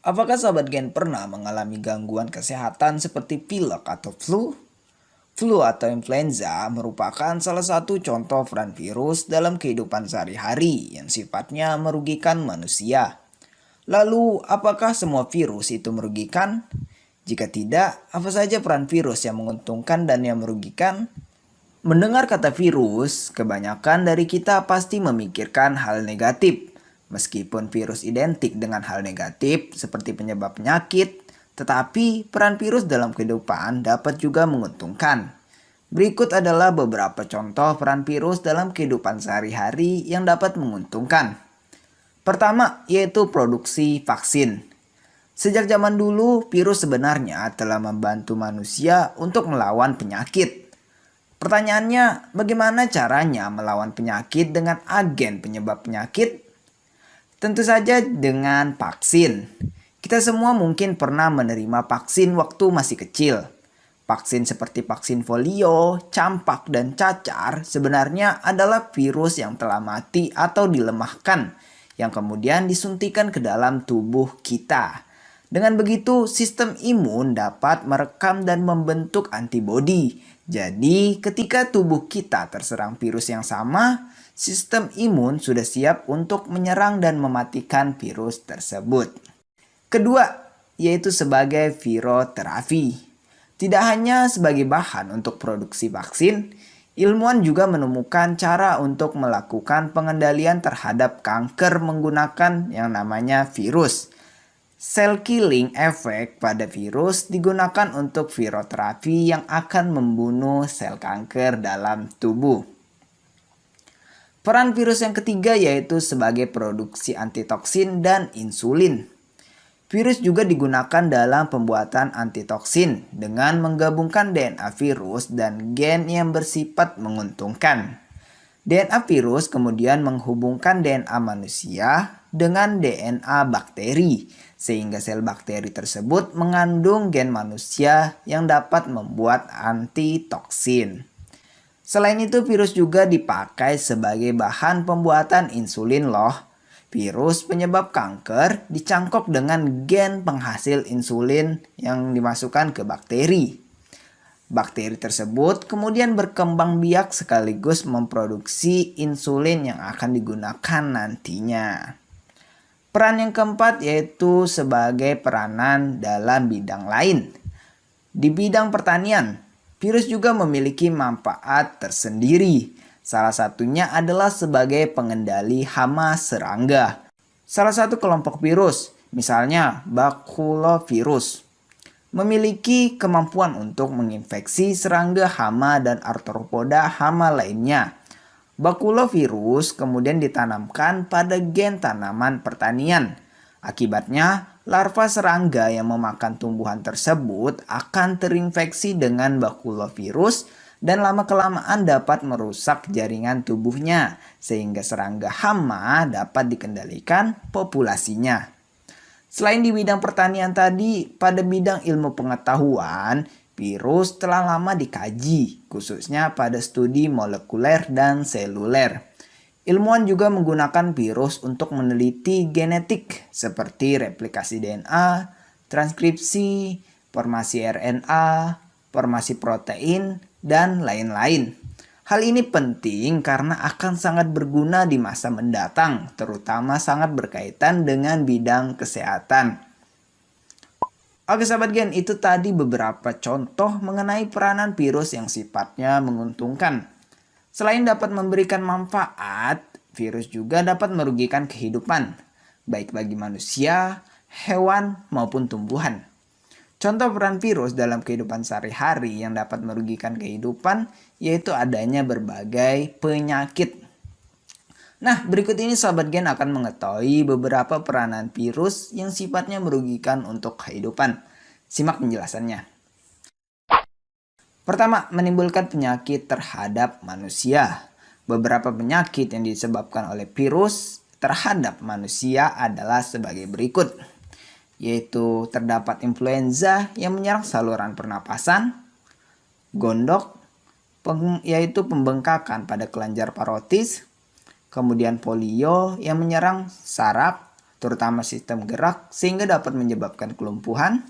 Apakah sahabat Gen pernah mengalami gangguan kesehatan seperti pilek atau flu? Flu atau influenza merupakan salah satu contoh peran virus dalam kehidupan sehari-hari yang sifatnya merugikan manusia. Lalu, apakah semua virus itu merugikan? Jika tidak, apa saja peran virus yang menguntungkan dan yang merugikan? Mendengar kata virus, kebanyakan dari kita pasti memikirkan hal negatif. Meskipun virus identik dengan hal negatif seperti penyebab penyakit, tetapi peran virus dalam kehidupan dapat juga menguntungkan. Berikut adalah beberapa contoh peran virus dalam kehidupan sehari-hari yang dapat menguntungkan. Pertama, yaitu produksi vaksin. Sejak zaman dulu, virus sebenarnya telah membantu manusia untuk melawan penyakit. Pertanyaannya, bagaimana caranya melawan penyakit dengan agen penyebab penyakit? Tentu saja dengan vaksin. Kita semua mungkin pernah menerima vaksin waktu masih kecil. Vaksin seperti vaksin polio, campak, dan cacar sebenarnya adalah virus yang telah mati atau dilemahkan, yang kemudian disuntikan ke dalam tubuh kita. Dengan begitu, sistem imun dapat merekam dan membentuk antibodi. Jadi, ketika tubuh kita terserang virus yang sama, sistem imun sudah siap untuk menyerang dan mematikan virus tersebut. Kedua, yaitu sebagai viroterapi. Tidak hanya sebagai bahan untuk produksi vaksin, ilmuwan juga menemukan cara untuk melakukan pengendalian terhadap kanker menggunakan yang namanya virus. Cell killing effect pada virus digunakan untuk viroterapi yang akan membunuh sel kanker dalam tubuh. Peran virus yang ketiga yaitu sebagai produksi antitoksin dan insulin. Virus juga digunakan dalam pembuatan antitoksin dengan menggabungkan DNA virus dan gen yang bersifat menguntungkan. DNA virus kemudian menghubungkan DNA manusia dengan DNA bakteri, sehingga sel bakteri tersebut mengandung gen manusia yang dapat membuat antitoksin. Selain itu, virus juga dipakai sebagai bahan pembuatan insulin loh. Virus penyebab kanker dicangkok dengan gen penghasil insulin yang dimasukkan ke bakteri. Bakteri tersebut kemudian berkembang biak sekaligus memproduksi insulin yang akan digunakan nantinya. Peran yang keempat yaitu sebagai peranan dalam bidang lain. Di bidang pertanian, virus juga memiliki manfaat tersendiri. Salah satunya adalah sebagai pengendali hama serangga. Salah satu kelompok virus, misalnya bakulovirus, memiliki kemampuan untuk menginfeksi serangga hama dan arthropoda hama lainnya. Bakulovirus kemudian ditanamkan pada gen tanaman pertanian. Akibatnya, larva serangga yang memakan tumbuhan tersebut akan terinfeksi dengan bakulovirus dan lama-kelamaan dapat merusak jaringan tubuhnya, sehingga serangga hama dapat dikendalikan populasinya. Selain di bidang pertanian tadi, pada bidang ilmu pengetahuan, virus telah lama dikaji, khususnya pada studi molekuler dan seluler. Ilmuwan juga menggunakan virus untuk meneliti genetik seperti replikasi DNA, transkripsi, formasi RNA, formasi protein, dan lain-lain. Hal ini penting karena akan sangat berguna di masa mendatang, terutama sangat berkaitan dengan bidang kesehatan. Oke sahabat Gen, itu tadi beberapa contoh mengenai peranan virus yang sifatnya menguntungkan. Selain dapat memberikan manfaat, virus juga dapat merugikan kehidupan, baik bagi manusia, hewan, maupun tumbuhan. Contoh peran virus dalam kehidupan sehari-hari yang dapat merugikan kehidupan yaitu adanya berbagai penyakit. Nah, berikut ini sahabat Gen akan mengetahui beberapa peranan virus yang sifatnya merugikan untuk kehidupan. Simak penjelasannya. Pertama, menimbulkan penyakit terhadap manusia. Beberapa penyakit yang disebabkan oleh virus terhadap manusia adalah sebagai berikut. Yaitu terdapat influenza yang menyerang saluran pernapasan, gondok, yaitu pembengkakan pada kelenjar parotis, kemudian polio yang menyerang saraf, terutama sistem gerak, sehingga dapat menyebabkan kelumpuhan.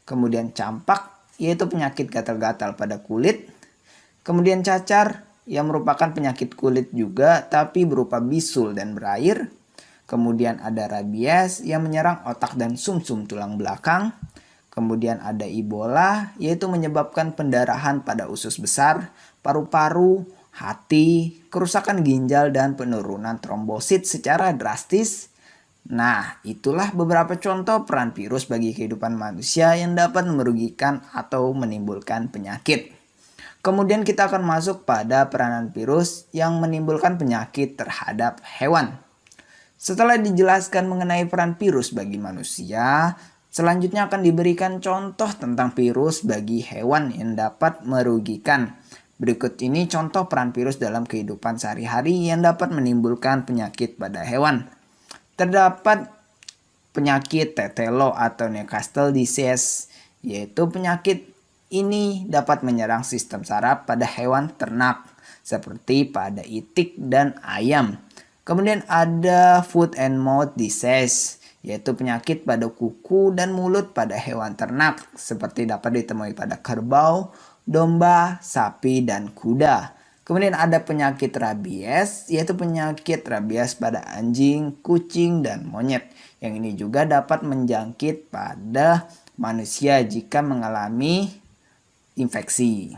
Kemudian campak, yaitu penyakit gatal-gatal pada kulit. Kemudian cacar, yang merupakan penyakit kulit juga tapi berupa bisul dan berair. Kemudian ada rabies yang menyerang otak dan sumsum tulang belakang. Kemudian ada Ebola, yaitu menyebabkan pendarahan pada usus besar, paru-paru, hati, kerusakan ginjal, dan penurunan trombosit secara drastis. Nah, itulah beberapa contoh peran virus bagi kehidupan manusia yang dapat merugikan atau menimbulkan penyakit. Kemudian kita akan masuk pada peranan virus yang menimbulkan penyakit terhadap hewan. Setelah dijelaskan mengenai peran virus bagi manusia, selanjutnya akan diberikan contoh tentang virus bagi hewan yang dapat merugikan. Berikut ini contoh peran virus dalam kehidupan sehari-hari yang dapat menimbulkan penyakit pada hewan. Terdapat penyakit tetelo atau Newcastle disease, yaitu penyakit ini dapat menyerang sistem saraf pada hewan ternak seperti pada itik dan ayam. Kemudian ada foot and mouth disease, yaitu penyakit pada kuku dan mulut pada hewan ternak seperti dapat ditemui pada kerbau, domba, sapi, dan kuda. Kemudian ada penyakit rabies, yaitu penyakit rabies pada anjing, kucing, dan monyet. Yang ini juga dapat menjangkit pada manusia jika mengalami infeksi.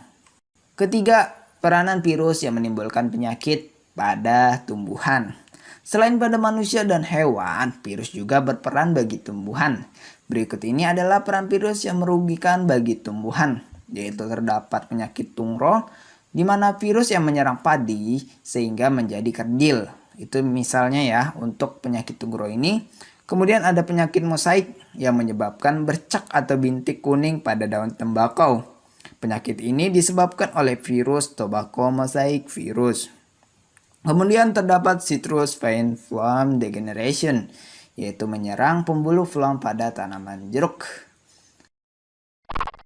Ketiga, peranan virus yang menimbulkan penyakit pada tumbuhan. Selain pada manusia dan hewan, virus juga berperan bagi tumbuhan. Berikut ini adalah peran virus yang merugikan bagi tumbuhan, yaitu terdapat penyakit tungro, di mana virus yang menyerang padi sehingga menjadi kerdil. Itu misalnya ya untuk penyakit tungro ini. Kemudian ada penyakit mosaik yang menyebabkan bercak atau bintik kuning pada daun tembakau. Penyakit ini disebabkan oleh virus tobacco mosaic virus. Kemudian terdapat citrus vine flower degeneration, yaitu menyerang pembuluh flower pada tanaman jeruk.